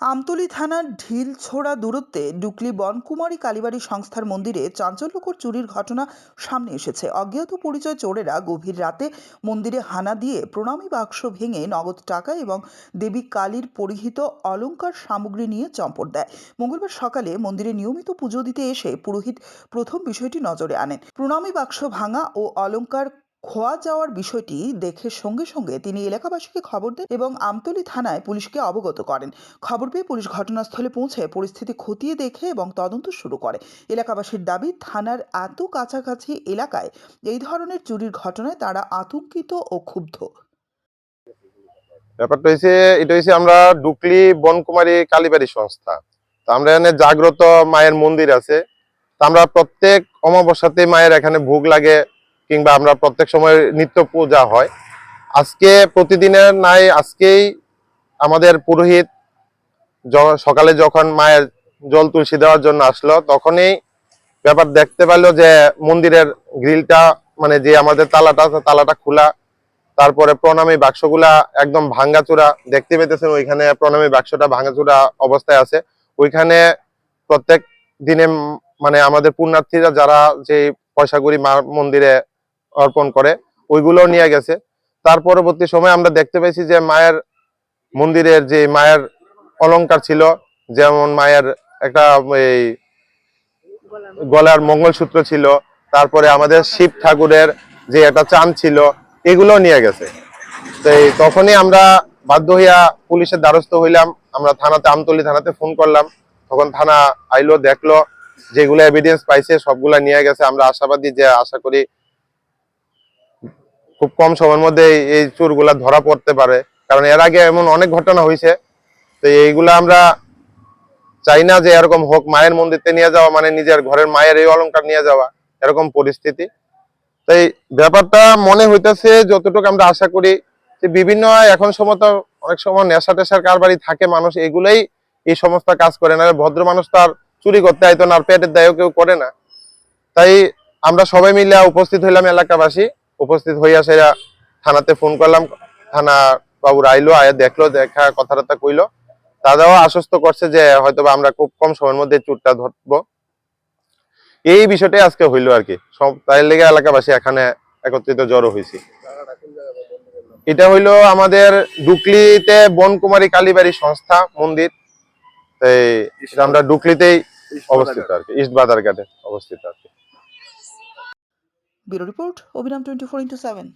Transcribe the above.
আমতলী থানার ঢিলছোড়া দূরত্বে ডুকলি বনকুমারী কালীবাড়ি সংস্থার মন্দিরে চাঞ্চল্যকর চুরির ঘটনা সামনে এসেছে। অজ্ঞাত পরিচয় চোরেরা গভীর রাতে মন্দিরে হানা দিয়ে প্রণামী বাক্স ভেঙে নগদ টাকা এবং দেবী কালীর পরিহিত অলংকার সামগ্রী নিয়ে চম্পট দেয়। মঙ্গলবার সকালে মন্দিরে নিয়মিত পুজো দিতে এসে পুরোহিত প্রথম বিষয়টি নজরে আনেন। প্রণামী বাক্স ভাঙা ও অলংকার খোয়া যাওয়ার বিষয়টি দেখে সঙ্গে সঙ্গে তিনি এলাকাবাসীকে খবর দেন এবং আমতলী থানায় পুলিশকে অবগত করেন। খবর পেয়ে পুলিশ ঘটনাস্থলে পৌঁছে পরিস্থিতি খতিয়ে দেখে এবং তদন্ত শুরু করে। এলাকাবাসীর দাবি, থানার এত কাছাকাছি এলাকায় এই ধরনের চুরির ঘটনায় তারা আতঙ্কিত ও ক্ষুব্ধ। ব্যাপারটা হয়েছে, এটা হয়েছে আমরা ডুকলি বনকুমারী কালীবাড়ি সংস্থা। তো আমরা এখানে জাগ্রত মায়ের মন্দির আছে। তো আমরা প্রত্যেক অমাবস্যাতে মায়ের এখানে ভোগ লাগে, কিংবা আমরা প্রত্যেক সময় নিত্য পূজা হয়। আজকে প্রতিদিনের নাই, আজকেই আমাদের পুরোহিত সকালে যখন মায়ের জল তুলসী দেওয়ার জন্য আসলো, তখনই ব্যাপার দেখতে পারলো যে মন্দিরের গ্রিলটা, মানে যে আমাদের তালাটা আছে, তালাটা খোলা। তারপরে প্রণামী বাক্সগুলা একদম ভাঙ্গাচোরা দেখতে পেতেছেন। ওইখানে প্রণামী বাক্সটা ভাঙ্গাচোরা অবস্থায় আছে। ওইখানে প্রত্যেক দিনে মানে আমাদের পুণ্যার্থীরা যারা যে পয়সাগুলি মার মন্দিরে অর্পণ করে, ওইগুলো নিয়ে গেছে। তার পরবর্তী সময় আমরা দেখতে পেয়েছি যে মায়ের মন্দিরের যে মায়ের অলংকার ছিল, যেমন মায়ের একটা এই গলার মঙ্গলসূত্র ছিল, তারপরে আমাদের শিব ঠাকুরের যে একটা চান ছিল, এগুলো নিয়ে গেছে। তো তখনই আমরা বাধ্য হইয়া পুলিশের দ্বারস্থ হইলাম। আমরা থানাতে, আমতলী থানাতে ফোন করলাম। তখন থানা আইলো, দেখলো, যেগুলো এভিডেন্স পাইছে সবগুলা নিয়ে গেছে। আমরা আশাবাদী যে আশা করি খুব কম সময়ের মধ্যে এই চোরগুলা ধরা পড়তে পারে, কারণ এর আগে এমন অনেক ঘটনা হয়েছে। তো এইগুলা আমরা চাই না যে এরকম হোক। মায়ের মন্দিরতে নিয়ে যাওয়া মানে নিজের ঘরের মায়ের এই অলংকার নিয়ে যাওয়া, এরকম পরিস্থিতি। তাই ব্যাপারটা মনে হইতেছে, যতটুকু আমরা আশা করি, যে বিভিন্ন এখন সময় তো অনেক সময় নেশা টেশার কারবারি থাকে মানুষ, এগুলোই এই সমস্ত কাজ করে না। ভদ্র মানুষ তো আর চুরি করতে আইতো না, আর পেটের দায়ও কেউ করে না। তাই আমরা সবাই মিলে উপস্থিত হইলাম, এলাকাবাসী উপস্থিত হইয়া সেরা থানাতে ফোন করলাম। থানা বাবুর আইলো, আয়া দেখলো, দেখা কথাবার্তা কইলো। দাদাও আশ্বস্ত করছে যে হয়তো আমরা খুব কম সময়ের মধ্যে চুরটা ধরবো। এই বিষয়টাই আজকে হইলো আর কি। সব তাই লেগে এলাকাবাসী এখানে একত্রিত জড়ো হয়েছি। এটা হইলো আমাদের ডুকলিতে বনকুমারী কালীবাড়ি সংস্থা মন্দির। আমরা ডুকলিতেই অবস্থিত আর কি, ইস্ট বাজারঘাটে অবস্থিত আর কি। ব্যুরো রিপোর্ট, অভিরাম 24x7।